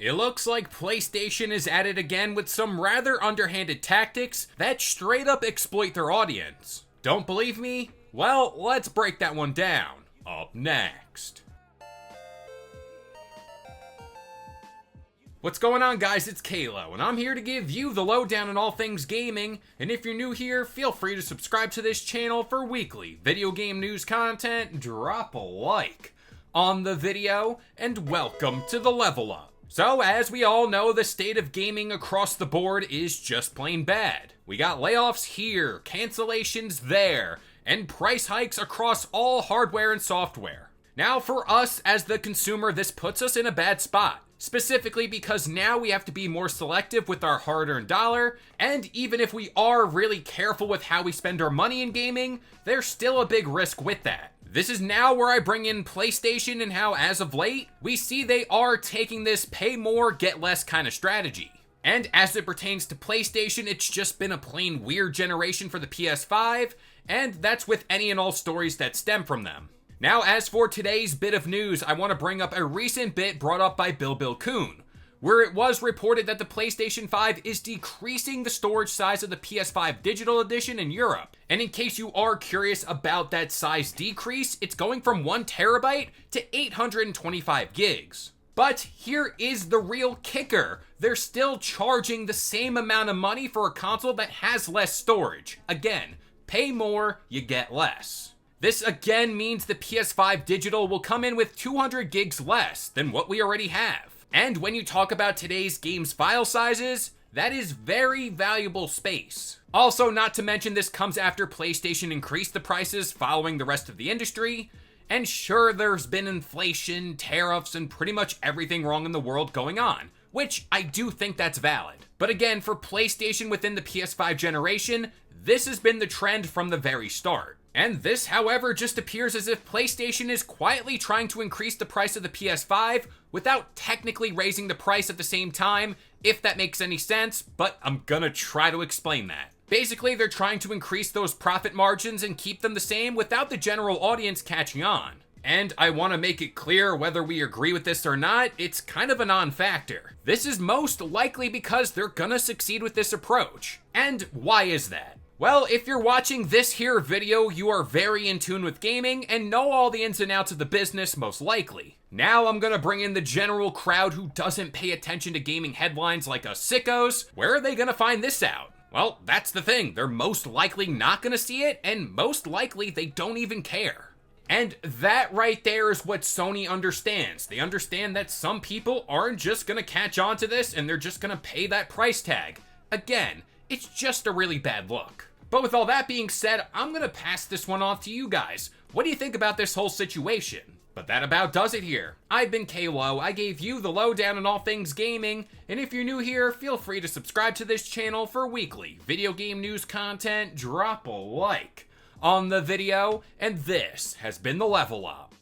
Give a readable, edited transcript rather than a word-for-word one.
It looks like PlayStation is at it again with some rather underhanded tactics that straight up exploit their audience. Don't believe me? Well, let's break that one down. Up next. What's going on, guys? It's Kalo, and I'm here to give you the lowdown on all things gaming. And if you're new here, feel free to subscribe to this channel for weekly video game news content. Drop a like on the video, and welcome to the Level Up. So, as we all know, the state of gaming across the board is just plain bad. We got layoffs here, cancellations there, and price hikes across all hardware and software. Now, for us as the consumer, this puts us in a bad spot. Specifically because now we have to be more selective with our hard-earned dollar, and even if we are really careful with how we spend our money in gaming, there's still a big risk with that. This is now where I bring in PlayStation and how, as of late, we see they are taking this pay more, get less kind of strategy. And as it pertains to PlayStation, it's just been a plain weird generation for the PS5, and that's with any and all stories that stem from them. Now, as for today's bit of news, I want to bring up a recent bit brought up by Bill Coon, where it was reported that the PlayStation 5 is decreasing the storage size of the PS5 Digital Edition in Europe. And in case you are curious about that size decrease, it's going from 1 terabyte to 825 gigs. But here is the real kicker. They're still charging the same amount of money for a console that has less storage. Again, pay more, you get less. This again means the PS5 Digital will come in with 200 gigs less than what we already have. And when you talk about today's game's file sizes, that is very valuable space. Also, not to mention, this comes after PlayStation increased the prices following the rest of the industry. And sure, there's been inflation, tariffs, and pretty much everything wrong in the world going on, which I do think that's valid. But again, for PlayStation within the PS5 generation, this has been the trend from the very start. And this, however, just appears as if PlayStation is quietly trying to increase the price of the PS5 without technically raising the price at the same time, if that makes any sense, but I'm gonna try to explain that. Basically, they're trying to increase those profit margins and keep them the same without the general audience catching on. And I want to make it clear, whether we agree with this or not, it's kind of a non-factor. This is most likely because they're gonna succeed with this approach. And why is that? Well, if you're watching this here video, you are very in tune with gaming and know all the ins and outs of the business, most likely. Now I'm gonna bring in the general crowd who doesn't pay attention to gaming headlines like us sickos. Where are they gonna find this out? Well, that's the thing. They're most likely not gonna see it, and most likely they don't even care. And that right there is what Sony understands. They understand that some people aren't just gonna catch on to this and they're just gonna pay that price tag. Again, it's just a really bad look. But with all that being said, I'm gonna pass this one off to you guys. What do you think about this whole situation? But that about does it here. I've been Kalo. I gave you the lowdown on all things gaming, and if you're new here, feel free to subscribe to this channel for weekly video game news content. Drop a like on the video, and this has been the Level Up.